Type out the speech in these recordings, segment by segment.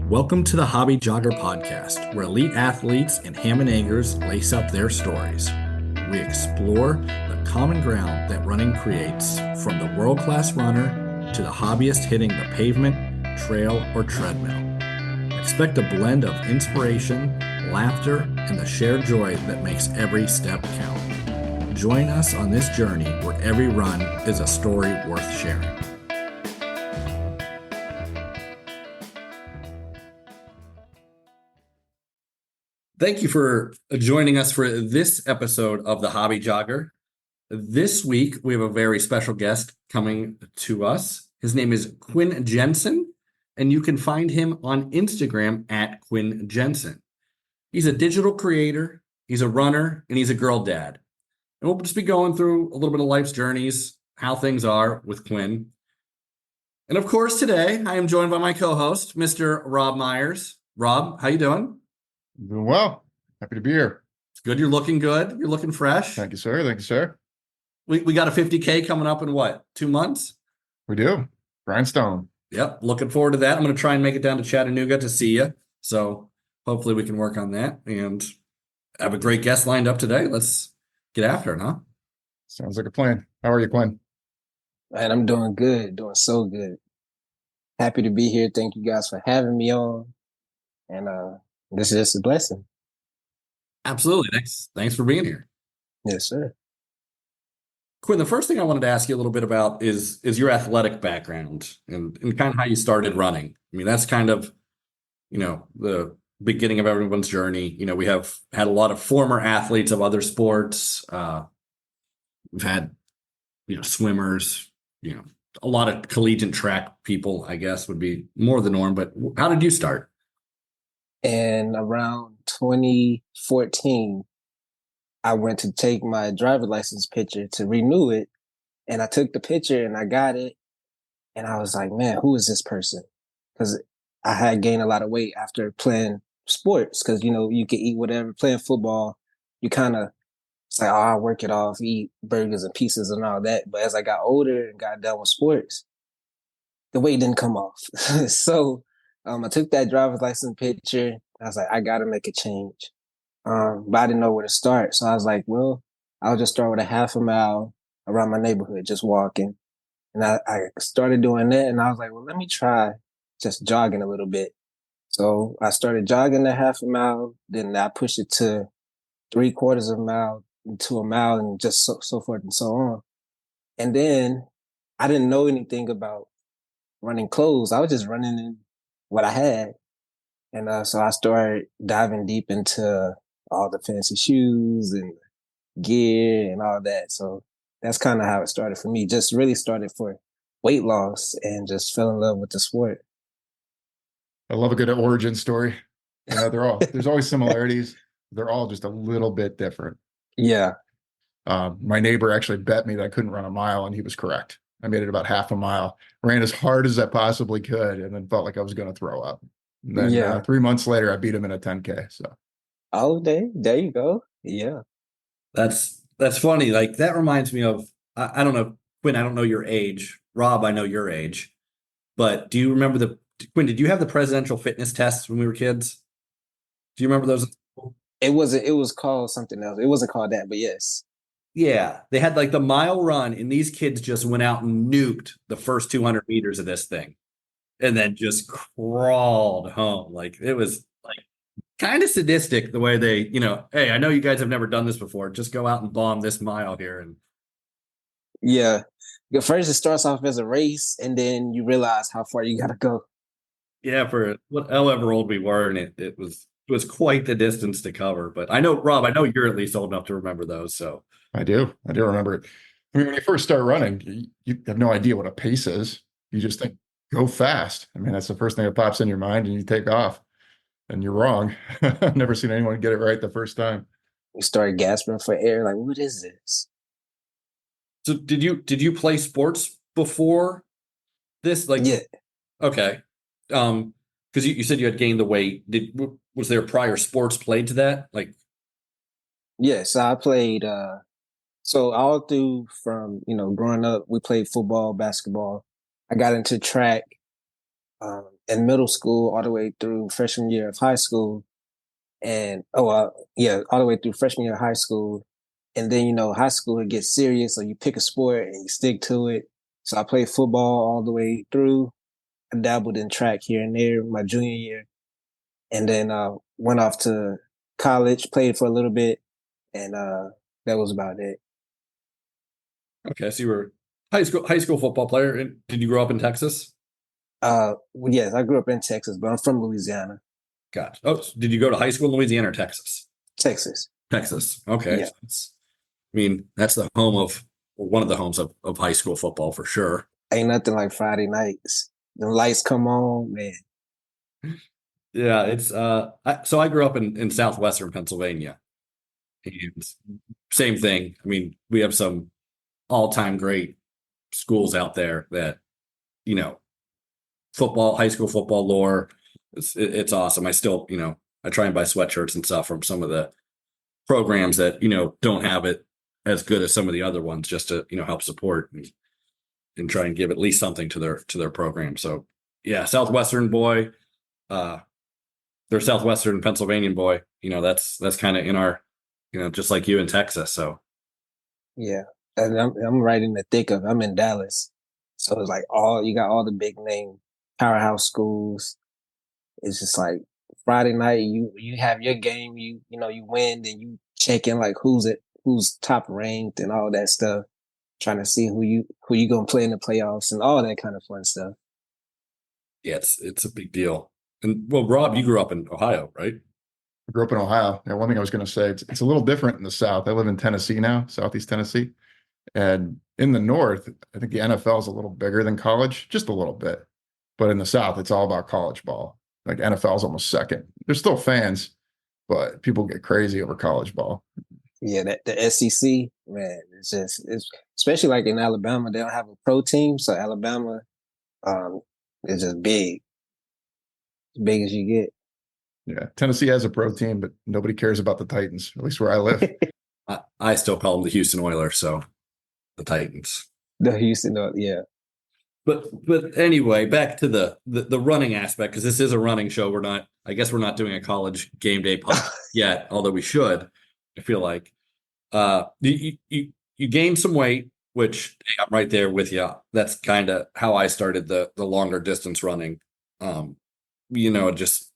Welcome to the Hobby Jogger Podcast, where elite athletes and ham and eggers lace up their stories. We explore the common ground that running creates, from the world-class runner to the hobbyist hitting the pavement, trail, or treadmill. Expect a blend of inspiration, laughter, and the shared joy that makes every step count. Join us on this journey where every run is a story worth sharing. Thank you for joining us for this episode of the Hobby Jogger. This week, we have a very special guest coming to us. His name is Quin Jenson, and you can find him on Instagram at Quin Jenson. He's a digital creator, he's a runner, and he's a girl dad. And we'll just be going through a little bit of life's journeys, how things are with Quin. And of course, today, I am joined by my co-host, Mr. Rob Myers. Rob, how you doing? Doing well. Happy to be here. It's good. You're looking good. You're looking fresh. Thank you, sir. Thank you, sir. We got a 50K coming up in what, 2 months? We do. Grindstone. Yep. Looking forward to that. I'm going to try and make it down to Chattanooga to see you. So hopefully we can work on that and have a great guest lined up today. Let's get after it, huh? Sounds like a plan. How are you, Quinn? Man, I'm doing good. Doing so good. Happy to be here. Thank you guys for having me on. And this is just a blessing. Absolutely. Thanks for being here. Yes, sir. Quin, the first thing I wanted to ask you a little bit about is your athletic background and kind of how you started running. I mean, that's kind of, the beginning of everyone's journey. We have had a lot of former athletes of other sports. We've had, swimmers, a lot of collegiate track people, I guess, would be more the norm. But how did you start? And around 2014, I went to take my driver's license picture to renew it. And I took the picture and I got it. And I was like, man, who is this person? Because I had gained a lot of weight after playing sports. Because, you can eat whatever. Playing football, you kind of, it's like, oh, I'll work it off, eat burgers and pieces and all that. But as I got older and got done with sports, the weight didn't come off. So I took that driver's license picture. I was like, I got to make a change. But I didn't know where to start. So I was like, well, I'll just start with a half a mile around my neighborhood, just walking. And I started doing that. And I was like, well, let me try just jogging a little bit. So I started jogging the half a mile. Then I pushed it to 3/4 of a mile, to a mile, and just so forth and so on. And then I didn't know anything about running clothes. I was just running in what I had. And so I started diving deep into all the fancy shoes and gear and all that. So that's kind of how it started for me. Just really started for weight loss and just fell in love with the sport. I love a good origin story. There's always similarities. They're all just a little bit different. Yeah. My neighbor actually bet me that I couldn't run a mile, and he was correct. I made it about half a mile, ran as hard as I possibly could, and then felt like I was going to throw up. And then 3 months later, I beat him in a 10K. So, there you go. Yeah, That's funny. Like, that reminds me of, I don't know, Quin, I don't know your age. Rob, I know your age. But do you remember Quin, did you have the presidential fitness tests when we were kids? Do you remember those? it was called something else. It wasn't called that, but yes. Yeah, they had like the mile run, and these kids just went out and nuked the first 200 meters of this thing and then just crawled home. Like, it was like kind of sadistic the way they, hey, I know you guys have never done this before. Just go out and bomb this mile here. And Yeah. First, it starts off as a race, and then you realize how far you got to go. yeah, for however old we were, and it was quite the distance to cover. But I know, Rob, I know you're at least old enough to remember those. So I do remember it. I mean, when you first start running, you have no idea what a pace is. You just think, go fast. I mean, that's the first thing that pops in your mind, and you take off. And you're wrong. I've never seen anyone get it right the first time. You start gasping for air, like, what is this? So did you play sports before this? Like, yeah. Okay. Because you said you had gained the weight. Was there prior sports played to that? Like, Yes, I played. So all through from growing up, we played football, basketball. I got into track, in middle school all the way through freshman year of high school. And yeah, all the way through freshman year of high school. And then, high school, it gets serious. So you pick a sport and you stick to it. So I played football all the way through. I dabbled in track here and there my junior year. And then went off to college, played for a little bit. And that was about it. Okay, so you were high school football player. And did you grow up in Texas? Well, yes, I grew up in Texas, but I'm from Louisiana. Gotcha. Oh, so did you go to high school in Louisiana or Texas? Texas. Texas. Okay. Yeah. So I mean, that's the home of one of the homes of high school football for sure. Ain't nothing like Friday nights. The lights come on, man. Yeah, it's so I grew up in southwestern Pennsylvania. And same thing. I mean, we have some all-time great schools out there that, you know, football, high school football lore. It's awesome. I still, I try and buy sweatshirts and stuff from some of the programs that, don't have it as good as some of the other ones just to, help support and try and give at least something to their program. So yeah, Southwestern boy, they're Southwestern Pennsylvania boy. That's kind of in our, just like you in Texas. So Yeah. And I'm right in the thick of it. I'm in Dallas. So it's like you got all the big name powerhouse schools. It's just like Friday night, you have your game, you win, then you check in like who's top ranked and all that stuff, trying to see who you gonna play in the playoffs and all that kind of fun stuff. yeah, it's a big deal. And well, Rob, you grew up in Ohio, right? I grew up in Ohio. One thing I was going to say, it's a little different in the South. I live in Tennessee now, Southeast Tennessee. And in the North, I think the NFL is a little bigger than college, just a little bit. But in the South, it's all about college ball. Like NFL is almost second. There's still fans, but people get crazy over college ball. Yeah, the SEC, man, it's especially like in Alabama, they don't have a pro team, so Alabama um is just big, as big as you get. Yeah, Tennessee has a pro team, but nobody cares about the Titans, at least where I live. I still call them the Houston Oilers, so the Titans. The Houston, yeah. But anyway, back to the running aspect, because this is a running show. I guess we're not doing a college game day pod yet, although we should. I feel like you gained some weight, which hey, I'm right there with you. That's kind of how I started the longer distance running. Just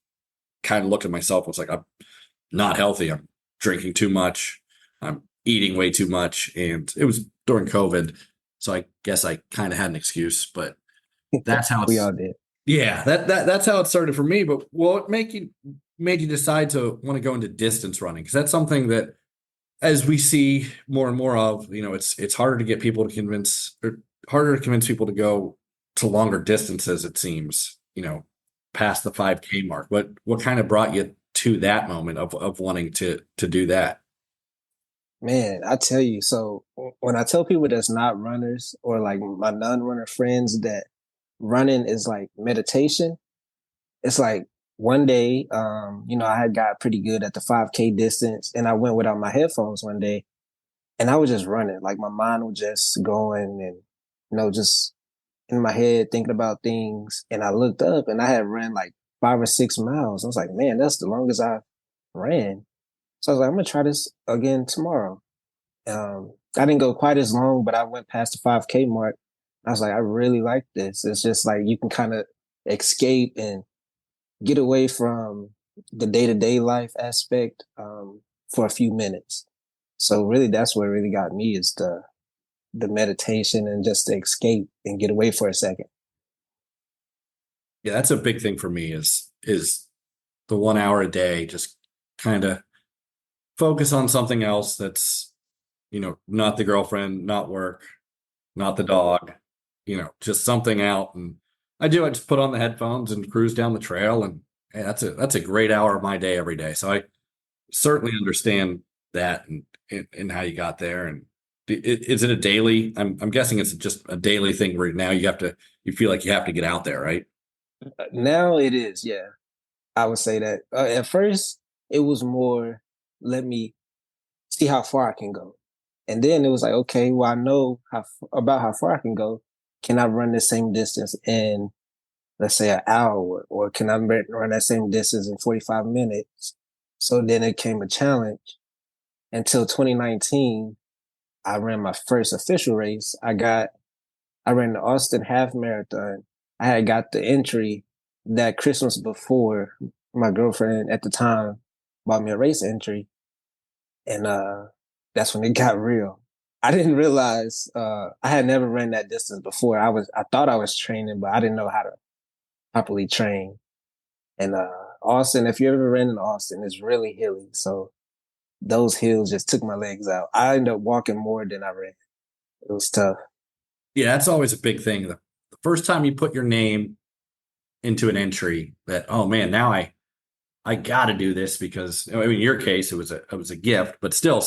kind of looked at myself. Was like, I'm not healthy. I'm drinking too much. I'm eating way too much, and it was during COVID. So I guess I kind of had an excuse, but that's how We all did. yeah, that's how it started for me. But what made you decide to want to go into distance running? Because that's something that, as we see more and more of, it's harder to get people to harder to convince people to go to longer distances. It seems, past the 5K mark. What kind of brought you to that moment of wanting to do that? Man, I tell you, so when I tell people that's not runners or like my non-runner friends that running is like meditation, it's like one day, I had got pretty good at the 5K distance and I went without my headphones one day and I was just running. Like my mind was just going and, just in my head thinking about things. And I looked up and I had ran like 5 or 6 miles. I was like, man, that's the longest I ran. So I was like, I'm gonna try this again tomorrow. I didn't go quite as long, but I went past the 5K mark. I was like, I really like this. It's just like you can kind of escape and get away from the day-to-day life aspect for a few minutes. So really that's what really got me is the meditation and just to escape and get away for a second. Yeah, that's a big thing for me is the 1 hour a day, just kind of focus on something else that's, not the girlfriend, not work, not the dog, just something out. And I just put on the headphones and cruise down the trail. And hey, that's a great hour of my day every day. So I certainly understand that and how you got there. And is it a daily? I'm guessing it's just a daily thing where now you feel like you have to get out there, right? Now it is, yeah. I would say that at first it was more, let me see how far I can go. And then it was like, okay, well, I know about how far I can go. Can I run the same distance in let's say, an hour, or can I run that same distance in 45 minutes? So then it came a challenge. Until 2019, I ran my first official race. I ran the Austin half marathon. I had got the entry that Christmas before. My girlfriend at the time bought me a race entry, and that's when it got real. I didn't realize I had never ran that distance before. I thought I was training, but I didn't know how to properly train. And Austin, if you ever ran in Austin, it's really hilly. So those hills just took my legs out. I ended up walking more than I ran. It was tough. Yeah, that's always a big thing. The first time you put your name into an entry, that oh man, now I got to do this because I mean, in your case it was a gift, but still,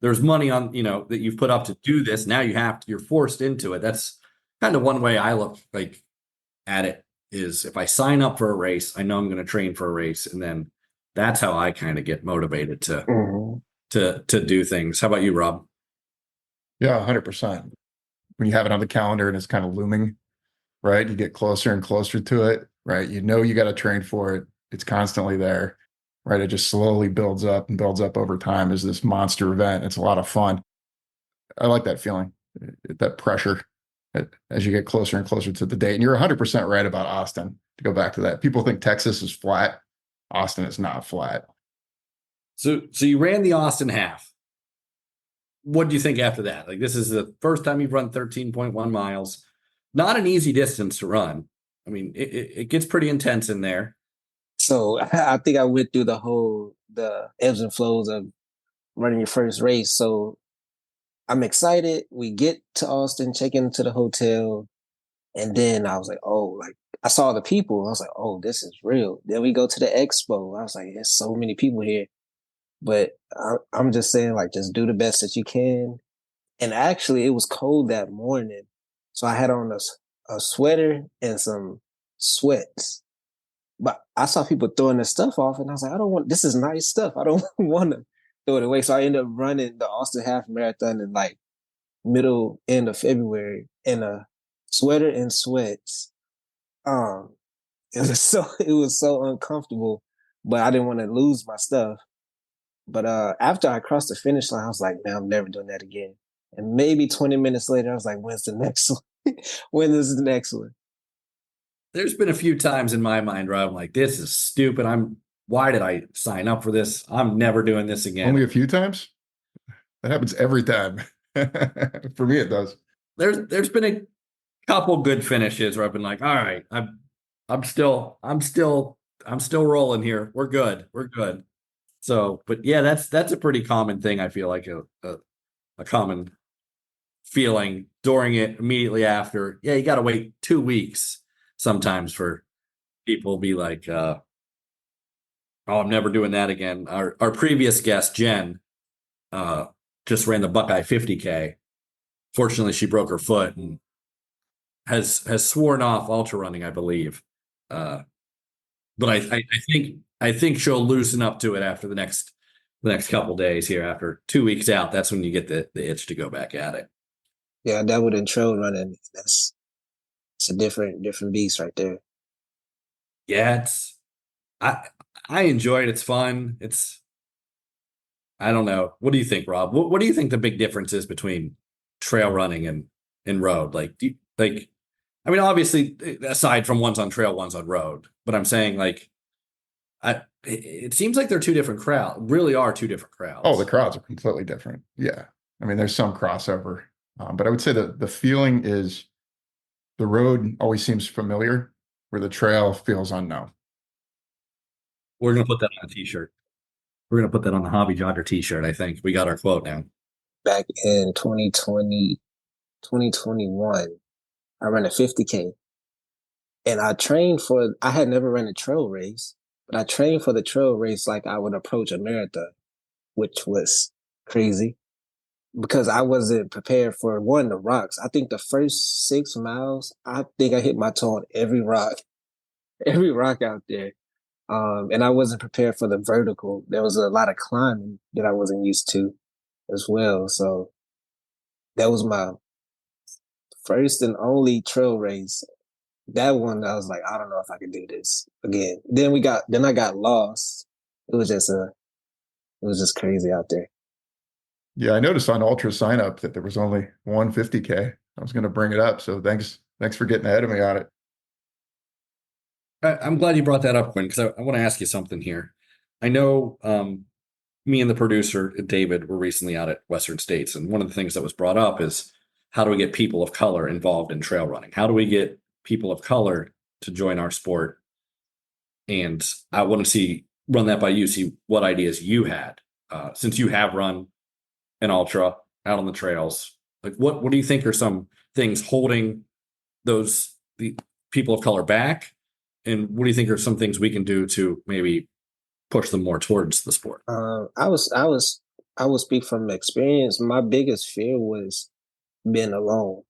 there's money on that you've put up to do this. Now you're forced into it. That's kind of one way I look like at it is if I sign up for a race, I know I'm going to train for a race, and then that's how I kind of get motivated Mm-hmm. to do things. How about you, Rob? Yeah, 100%. When you have it on the calendar and it's kind of looming, right? You get closer and closer to it, right? You know you got to train for it. It's constantly there, right? It just slowly builds up and builds up over time as this monster event. It's a lot of fun. I like that feeling, that pressure as you get closer and closer to the date. And you're 100% right about Austin, to go back to that. People think Texas is flat. Austin is not flat. So you ran the Austin half. What do you think after that? Like, this is the first time you've run 13.1 miles. Not an easy distance to run. I mean, it gets pretty intense in there. So I think I went through the ebbs and flows of running your first race. So I'm excited. We get to Austin, check into the hotel, and then I was like, oh, like I saw the people. I was like, oh, this is real. Then we go to the expo. I was like, there's so many people here. But I'm just saying, like, just do the best that you can. And actually, it was cold that morning. So I had on a sweater and some sweats. But I saw people throwing their stuff off, and I was like, I don't want, this is nice stuff. I don't want to throw it away. So I ended up running the Austin Half Marathon in like end of February in a sweater and sweats. Um, it was so uncomfortable, but I didn't want to lose my stuff. But after I crossed the finish line, I was like, man, I'm never doing that again. And maybe 20 minutes later, I was like, when's the next one? When is the next one? There's been a few times in my mind where I'm like, this is stupid. Why did I sign up for this? I'm never doing this again. Only a few times? That happens every time. For me, it does. There's been a couple good finishes where I've been like, all right, I'm still rolling here. We're good. We're good. So, but yeah, that's a pretty common thing. I feel like a common feeling during it, immediately after. Yeah, you got to wait 2 weeks sometimes for people to be like, oh, I'm never doing that again. Our previous guest, Jen, just ran the Buckeye 50K. Fortunately, she broke her foot and has sworn off ultra running, I believe. But I think she'll loosen up to it after the next couple days here. After 2 weeks out, that's when you get the itch to go back at it. Yeah, that would trail running. It's a different beast right there. Yeah, I I enjoy it. It's fun. I don't know. What do you think, Rob? What do you think the big difference is between trail running and road? Like, I mean, obviously, aside from one's on trail, one's on road, but I'm saying like, it seems like they're two different crowds. Really are two different crowds. Oh, the crowds are completely different. Yeah. I mean, there's some crossover, but I would say that the feeling is the road always seems familiar, where the trail feels unknown. We're gonna put that on a t-shirt. We're gonna put that on the Hobby Jogger t-shirt. I think we got our quote now. Back in 2020, 2021, I ran a 50K. And I had never run a trail race, but I trained for the trail race like I would approach a marathon, which was crazy because I wasn't prepared for the rocks. I think the first 6 miles, I think I hit my toe on every rock out there. And I wasn't prepared for the vertical. There was a lot of climbing that I wasn't used to as well. So that was my first and only trail race. that one, I was like, I don't know if I could do this again. Then I got lost. It was just crazy out there. Yeah, I noticed on Ultra sign up that there was only 150K. I was going to bring it up, so thanks for getting ahead of me on it. I'm glad you brought that up, Quinn, because I want to ask you something here. I know me and the producer, David, were recently out at Western States, and one of the things that was brought up is how do we get people of color involved in trail running? How do we get people of color to join our sport? And I want to run that by you, see what ideas you had. Since you have run an ultra out on the trails, like what do you think are some things holding the people of color back? And what do you think are some things we can do to maybe push them more towards the sport? I will speak from experience. My biggest fear was being alone.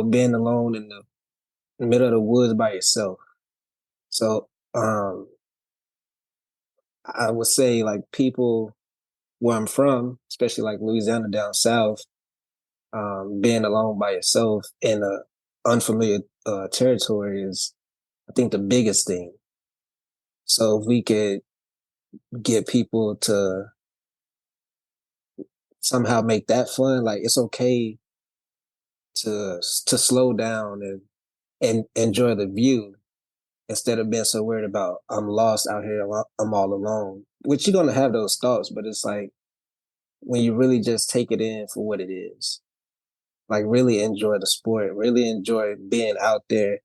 Being alone in the middle of the woods by yourself. So I would say like people where I'm from, especially like Louisiana down south, being alone by yourself in a unfamiliar territory is, I think, the biggest thing. So if we could get people to somehow make that fun, like it's okay to slow down and enjoy the view instead of being so worried about I'm lost out here, I'm all alone. Which you're gonna have those thoughts, but it's like when you really just take it in for what it is. Like really enjoy the sport, really enjoy being out there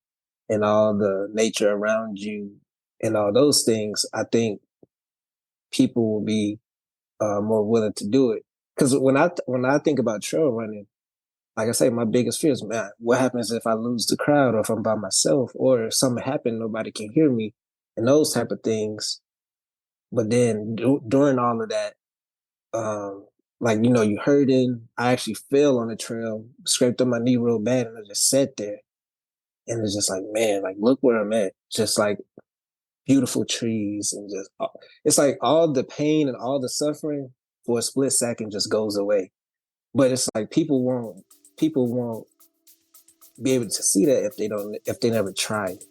and all the nature around you and all those things, I think people will be more willing to do it. Because when I think about trail running, like I say, my biggest fear is, man, what happens if I lose the crowd or if I'm by myself or if something happened, nobody can hear me and those type of things. But then during all of that, like, you hurting, I actually fell on the trail, scraped up my knee real bad and I just sat there. And it's just like, man, like, look where I'm at. Just like beautiful trees and just, it's like all the pain and all the suffering for a split second just goes away. But it's like people won't be able to see that if they never try it.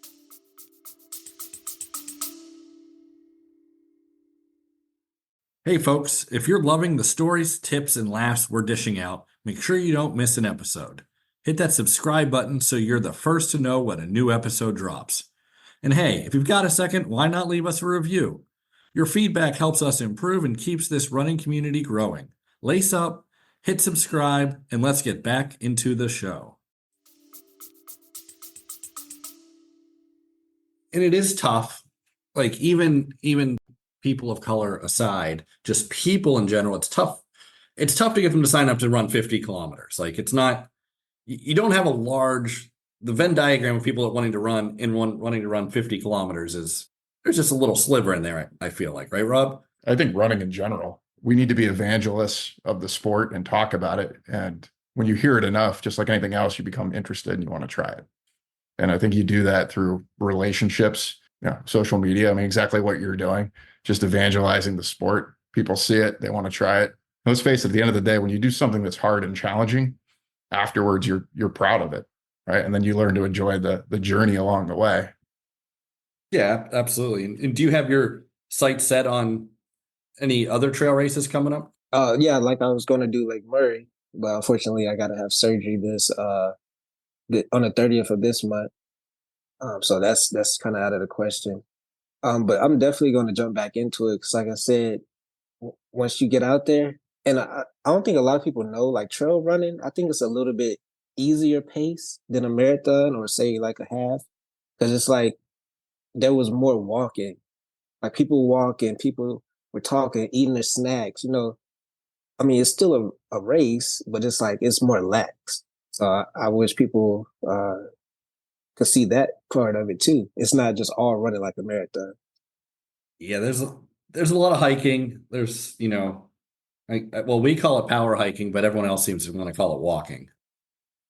Hey, folks, if you're loving the stories, tips, and laughs we're dishing out, make sure you don't miss an episode. Hit that subscribe button so you're the first to know when a new episode drops. And hey, if you've got a second, why not leave us a review? Your feedback helps us improve and keeps this running community growing. Lace up, hit subscribe, and let's get back into the show. And it is tough, like even people of color aside, just people in general, it's tough. It's tough to get them to sign up to run 50 kilometers. Like it's not, you don't have the Venn diagram of people wanting to run 50 kilometers there's just a little sliver in there, I feel like, right, Rob? I think running in general, we need to be evangelists of the sport and talk about it. And when you hear it enough, just like anything else, you become interested and you want to try it. And I think you do that through relationships, social media. I mean, exactly what you're doing, just evangelizing the sport. People see it, they want to try it. Let's face it, at the end of the day, when you do something that's hard and challenging, afterwards you're proud of it, right? And then you learn to enjoy the journey along the way. Yeah, absolutely. And do you have your sights set on any other trail races coming up? Yeah, like I was going to do Lake Murray, but unfortunately I got to have surgery on the 30th of this month. So that's kind of out of the question. But I'm definitely going to jump back into it because, like I said, once you get out there, and I don't think a lot of people know, like trail running, I think it's a little bit easier pace than a marathon or say like a half, because it's like there was more walking, like people walking, people were talking, eating their snacks. I mean, it's still a race, but it's like it's more lax. So I wish people could see that part of it too. It's not just all running like a marathon. Yeah, there's a lot of hiking. There's, well, we call it power hiking, but everyone else seems to want to call it walking.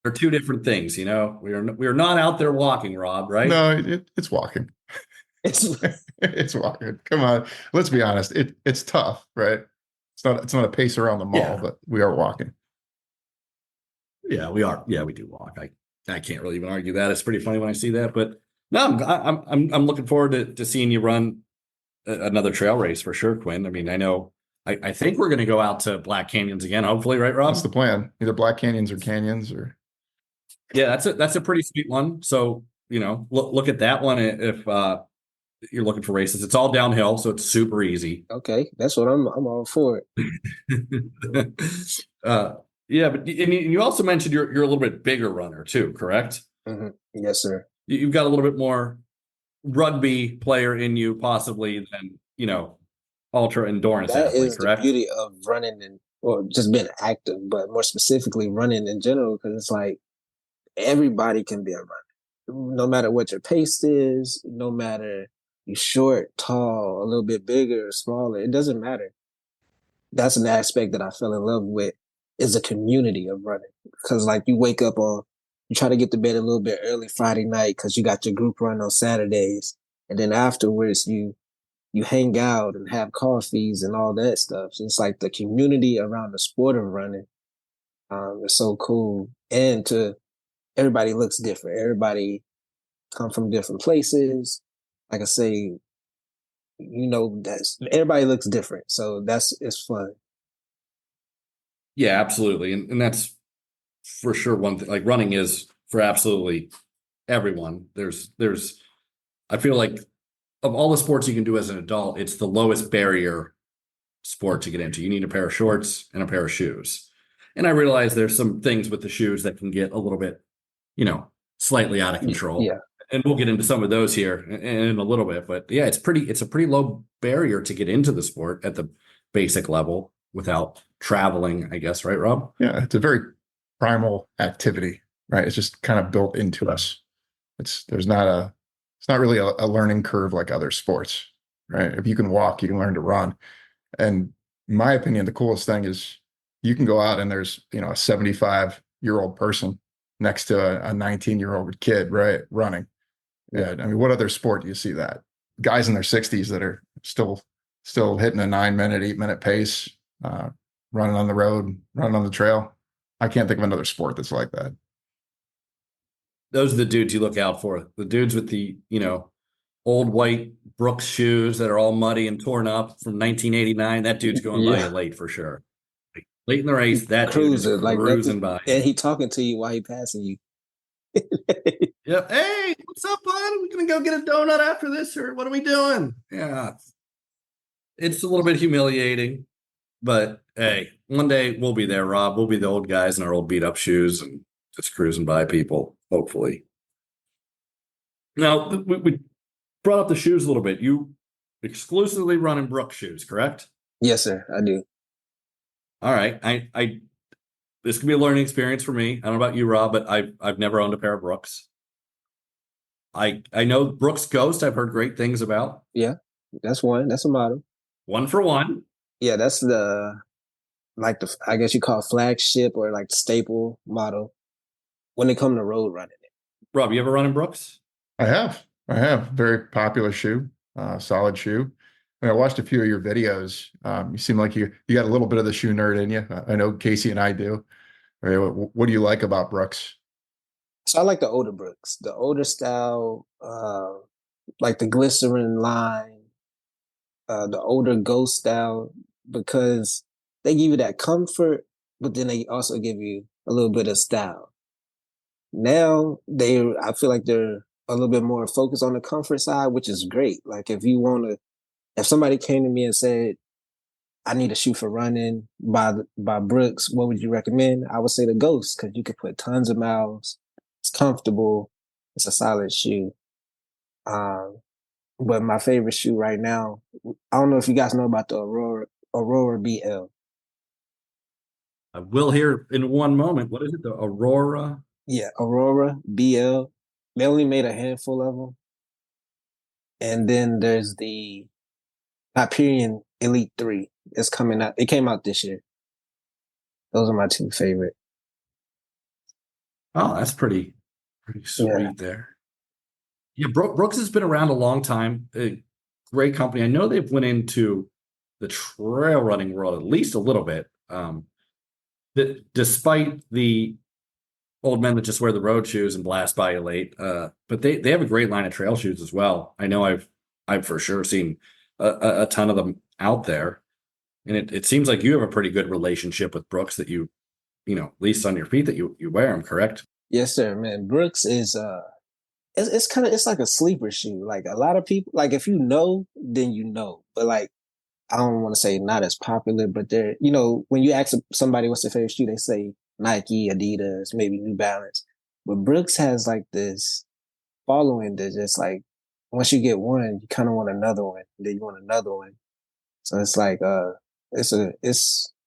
They're two different things, We are not out there walking, Rob, right? No, it's walking. It's It's walking. Come on, let's be honest. It's tough, right? It's not a pace around the mall, Yeah. but we are walking. Yeah, we are. Yeah, we do walk. I can't really even argue that. It's pretty funny when I see that, but No, I'm looking forward to seeing you run another trail race for sure, Quinn. I mean, I know I think we're going to go out to Black Canyons again, hopefully, right, That's the Rob? plan. Either Black Canyons or Canyons or Yeah, that's a pretty sweet one. So, look at that one if you're looking for races. It's all downhill, so it's super easy. Okay, that's what I'm all for it. uh, yeah, but and you also mentioned you're a little bit bigger runner too, correct? Yes, sir. You've got a little bit more rugby player in you, possibly than ultra endurance That athlete, is the correct? beauty of running and or just being active, but more specifically running in general, because it's like everybody can be a runner, no matter what your pace is, no matter you short, tall, a little bit bigger or smaller. It doesn't matter. That's an aspect that I fell in love with is the community of running. Because like you try to get to bed a little bit early Friday night because you got your group run on Saturdays, and then afterwards you hang out and have coffees and all that stuff. So it's like the community around the sport of running is so cool. And to everybody looks different. Everybody come from different places. Like I say, that's everybody looks different. So it's fun. Yeah, absolutely, and that's for sure one thing. Like running is for absolutely everyone. There's I feel like of all the sports you can do as an adult, it's the lowest barrier sport to get into. You need a pair of shorts and a pair of shoes. And I realize there's some things with the shoes that can get a little bit, slightly out of control. Yeah. And we'll get into some of those here in a little bit. But yeah, it's a pretty low barrier to get into the sport at the basic level without traveling, I guess, right, Rob? yeah, it's a very primal activity, right? It's just kind of built into us. It's not really a learning curve like other sports, right? If you can walk, you can learn to run. And in my opinion, the coolest thing is you can go out and there's, a 75-year-old person next to a 19-year-old kid, right? Running. Yeah. I mean, what other sport do you see that? Guys in their 60s that are still hitting a 9-minute, 8-minute pace, running on the road, running on the trail. I can't think of another sport that's like that. Those are the dudes you look out for. The dudes with the, old white Brooks shoes that are all muddy and torn up from 1989. That dude's going by you Yeah. late for sure. Like, late in the race, that dude is Cruising like cruising nothing. by And you. he talking to you while he passing you. Yeah. Hey, what's up, bud? We're gonna go get a donut after this, or what are we doing? Yeah. It's a little bit humiliating, but hey, one day we'll be there, Rob. We'll be the old guys in our old beat up shoes and just cruising by people, hopefully. Now, we brought up the shoes a little bit. You exclusively run in Brooks shoes, correct? Yes, sir. I do. All right. I this could be a learning experience for me. I don't know about you, Rob, but I've never owned a pair of Brooks. I know Brooks Ghost. I've heard great things about. Yeah. That's one. That's a model. One for one. Yeah, that's I guess you call it flagship or like staple model when it come to road running. Rob, you ever run in Brooks? I have very popular shoe, solid shoe. And I watched a few of your videos. You seem like you got a little bit of the shoe nerd in you. I know Casey and I do. I mean, what do you like about Brooks? So I like the older Brooks, the older style, like the glycerin line, the older ghost style, because they give you that comfort, but then they also give you a little bit of style. Now I feel like they're a little bit more focused on the comfort side, which is great. Like if somebody came to me and said, I need a shoe for running by Brooks, what would you recommend? I would say the Ghost because you could put tons of miles. It's comfortable. It's a solid shoe. Um, but my favorite shoe right now, I don't know if you guys know about the Aurora BL. I will hear in one moment. What is it? The Aurora? Yeah, Aurora BL. They only made a handful of them. And then there's the Hyperion Elite 3. It's coming out. It came out this year. Those are my two favorite. Oh, that's pretty sweet Yeah. there. Yeah, Brooks has been around a long time. A great company. I know they've went into the trail running world at least a little bit. That despite the old men that just wear the road shoes and blast by you late. But they have a great line of trail shoes as well. I know I've for sure seen a ton of them out there, and it seems like you have a pretty good relationship with Brooks that at least on your feet that you wear them, correct? Yes, sir, man. Brooks is it's kind of it's like a sleeper shoe. Like a lot of people, like if you know, then you know. But like I don't want to say not as popular, but they're when you ask somebody what's their favorite shoe, they say Nike, Adidas, maybe New Balance. But Brooks has like this following that just like once you get one, you kind of want another one, then you want another one. So it's like it's a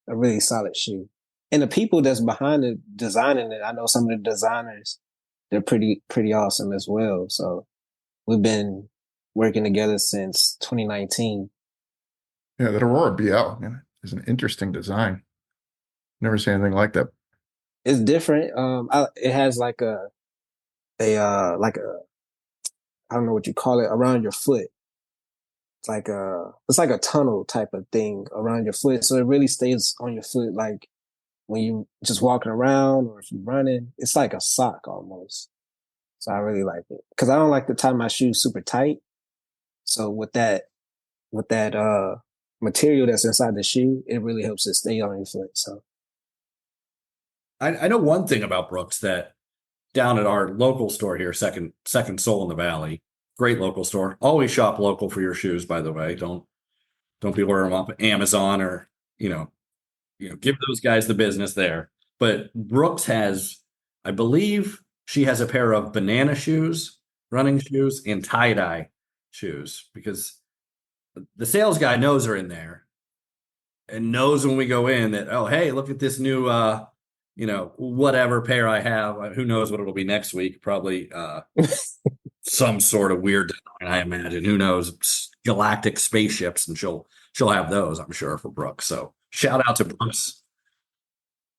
really solid shoe. And the people that's behind it designing it, I know some of the designers, they're pretty awesome as well. So we've been working together since 2019. Yeah, that Aurora BL, man, is an interesting design. Never seen anything like that. It's different. It has like a I don't know what you call it around your foot. It's like a tunnel type of thing around your foot, so it really stays on your foot. Like when you just walking around or if you're running, it's like a sock almost. So I really like it because I don't like to tie my shoes super tight. So with that material that's inside the shoe, it really helps it stay on your foot. So I know one thing about Brooks that down at our local store here, second Soul in the Valley, great local store. Always shop local for your shoes, by the way. Don't be ordering them off Amazon or give those guys the business there. But Brooks has, I believe, she has a pair of banana shoes, running shoes, and tie-dye shoes because the sales guy knows her in there and knows when we go in that, oh, hey, look at this new whatever pair I have. Who knows what it'll be next week? Probably some sort of weird design, I imagine. Who knows? Galactic spaceships, and she'll have those, I'm sure, for Brooks. So shout out to Brooks.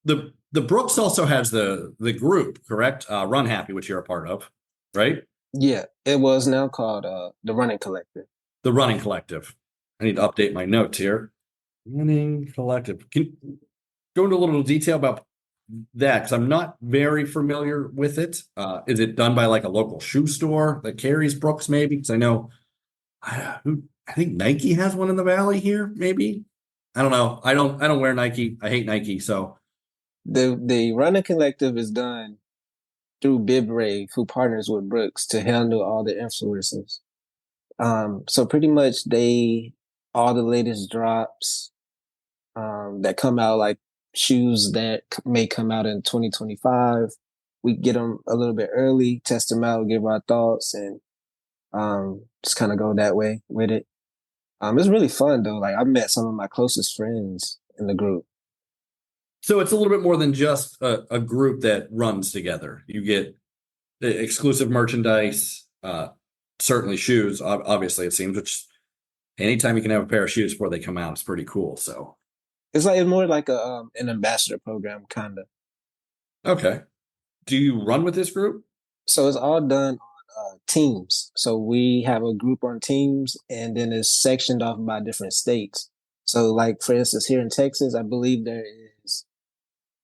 The Brooks also has the group, correct? Run Happy, which you're a part of, right? yeah, it was now called the Running Collective. The Running Collective. I need to update my notes here. Running Collective. Can you go into a little detail about that? Because I'm not very familiar with it. Is it done by like a local shoe store that carries Brooks, maybe? Because I know, I think Nike has one in the Valley here, maybe. I don't know. I don't wear Nike. I hate Nike. So The Running Collective is done through Bib Rave, who partners with Brooks to handle all the influencers. So pretty much all the latest drops that come out, like shoes that may come out in 2025, we get them a little bit early, test them out, give our thoughts, and just kind of go that way with it. It's really fun though. Like I've met some of my closest friends in the group. So it's a little bit more than just a group that runs together. You get the exclusive merchandise, certainly shoes, obviously, it seems, which anytime you can have a pair of shoes before they come out, it's pretty cool. So It's more like an ambassador program kind of. okay. Do you run with this group? So it's all done on teams. So we have a group on teams, and then it's sectioned off by different states. So, like for instance, here in Texas, I believe there is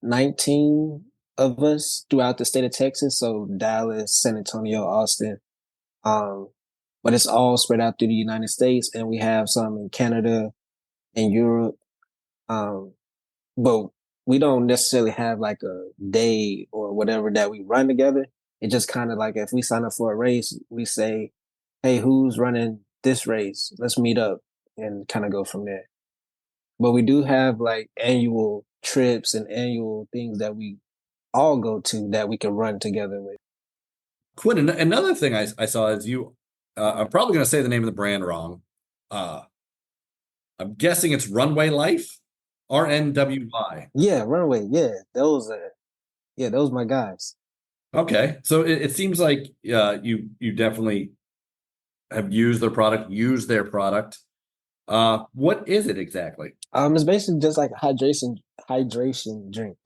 19 of us throughout the state of Texas. So Dallas, San Antonio, Austin. Um, but it's all spread out through the United States, and we have some in Canada and Europe. Um, but we don't necessarily have like a day or whatever that we run together. It just kind of like if we sign up for a race, we say, "Hey, who's running this race? Let's meet up," and kind of go from there. But we do have like annual trips and annual things that we all go to that we can run together with. Quinn, another thing I saw is you, I'm probably going to say the name of the brand wrong. Uh, I'm guessing it's Runway Life, RNWY. Yeah, runway. Those my guys. Okay. So it seems like you definitely have used used their product. What is it exactly? It's basically just like a hydration drink.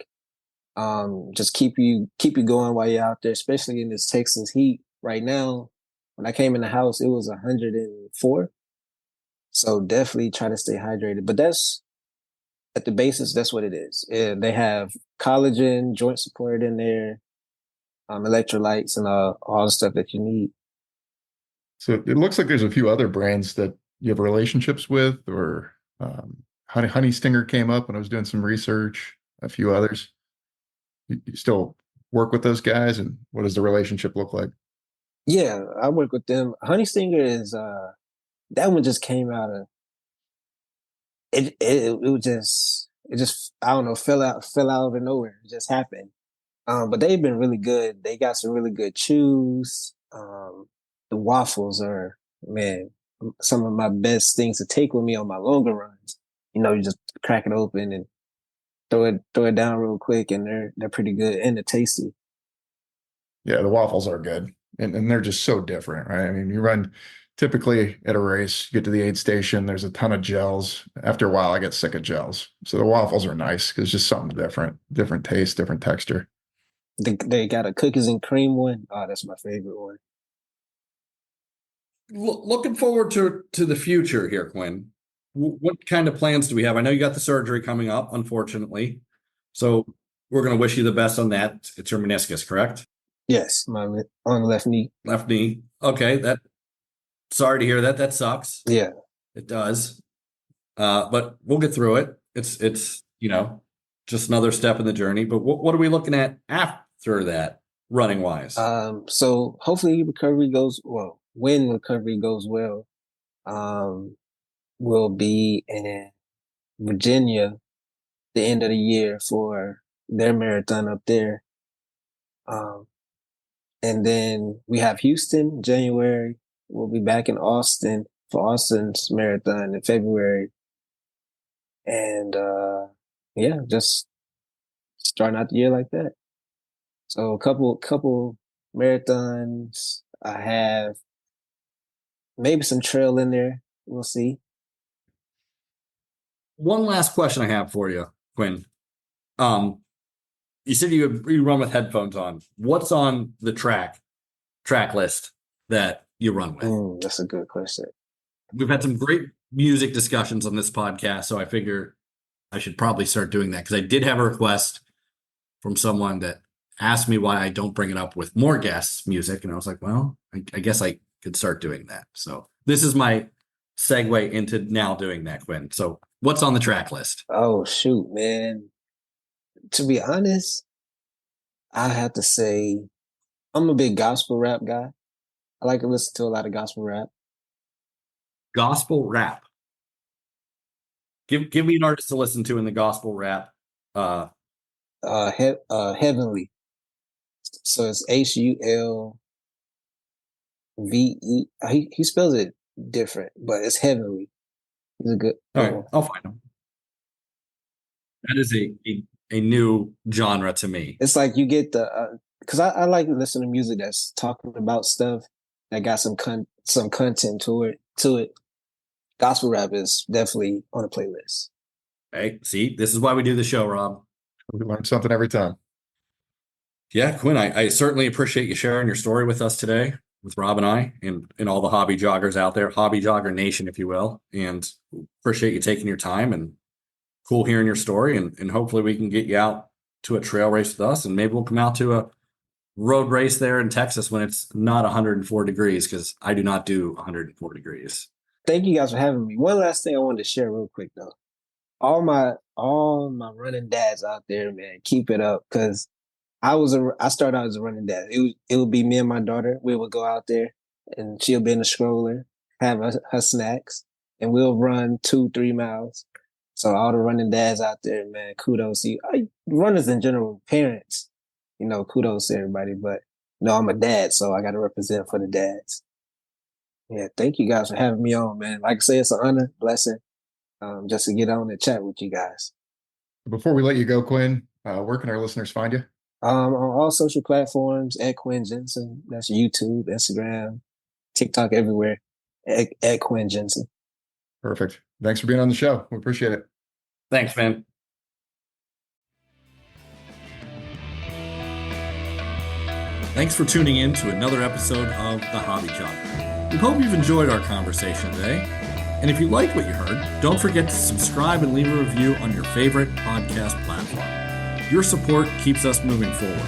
Just keep you going while you're out there, especially in this Texas heat right now. When I came in the house, it was 104. So definitely try to stay hydrated. But that's at the basis, that's what it is. They have collagen, joint support in there. electrolytes, and all the stuff that you need. So it looks like there's a few other brands that you have relationships with, or Honey Stinger came up when I was doing some research. A few others. You still work with those guys, and what does the relationship look like? Yeah, I work with them. Honey Stinger is that one just came out of it was just I don't know, fell out of nowhere. It just happened. But they've been really good. They got some really good chews. The waffles are, man, some of my best things to take with me on my longer runs. You just crack it open and throw it down real quick, and they're pretty good and they're tasty. Yeah, the waffles are good, and they're just so different, right? I mean, you run typically at a race, you get to the aid station, there's a ton of gels. After a while, I get sick of gels. So the waffles are nice because it's just something different taste, different texture. They got a cookies and cream one. Oh, that's my favorite one. Looking forward to the future here, Quinn. What kind of plans do we have? I know you got the surgery coming up, unfortunately. So we're going to wish you the best on that. It's your meniscus, correct? Yes, on the left knee. Left knee. Okay, sorry to hear that. That sucks. Yeah. It does. But we'll get through it. It's just another step in the journey. But what are we looking at after that, running wise? So hopefully recovery goes well. When recovery goes well, we'll be in Virginia the end of the year for their marathon up there. And then we have Houston, January. We'll be back in Austin for Austin's marathon in February. And just starting out the year like that. So a couple marathons. I have maybe some trail in there. We'll see. One last question I have for you, Quinn. You said you run with headphones on. What's on the track list that you run with? That's a good question. We've had some great music discussions on this podcast, so I figure I should probably start doing that because I did have a request from someone that asked me why I don't bring it up with more guests' music, and I was like, well, I guess I could start doing that. So this is my segue into now doing that, Quinn. So what's on the track list? Oh, shoot, man. To be honest, I have to say I'm a big gospel rap guy. I like to listen to a lot of gospel rap. Gospel rap. Give me an artist to listen to in the gospel rap. Heavenly. So it's Hulve. He spells it different, but it's Heavenly. He's a good. All right, I'll find him. That is a new genre to me. It's like you get because I like to listen to music that's talking about stuff that got some content to it. Gospel rap is definitely on the playlist. Hey, see, this is why we do the show, Rob. We learn something every time. Yeah, Quinn, I certainly appreciate you sharing your story with us today, with Rob and I, and all the hobby joggers out there, hobby jogger nation, if you will. And appreciate you taking your time, and cool hearing your story. And hopefully we can get you out to a trail race with us, and maybe we'll come out to a road race there in Texas when it's not 104 degrees, because I do not do 104 degrees. Thank you guys for having me. One last thing I wanted to share real quick though. All my running dads out there, man, keep it up, because I started out as a running dad. It would be me and my daughter. We would go out there, and she'll be in a stroller, have her snacks, and we'll run 2-3 miles. So all the running dads out there, man, kudos to you. Runners in general, parents, kudos to everybody. But I'm a dad, so I got to represent for the dads. Yeah, thank you guys for having me on, man. Like I say, it's an honor, blessing, just to get on and chat with you guys. Before we let you go, Quinn, where can our listeners find you? On all social platforms, at Quin Jenson. That's YouTube, Instagram, TikTok, everywhere. At Quin Jenson. Perfect. Thanks for being on the show. We appreciate it. Thanks, man. Thanks for tuning in to another episode of The Hobby Jogger. We hope you've enjoyed our conversation today. And if you liked what you heard, don't forget to subscribe and leave a review on your favorite podcast platform. Your support keeps us moving forward.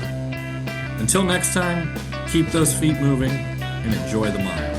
Until next time, keep those feet moving and enjoy the mile.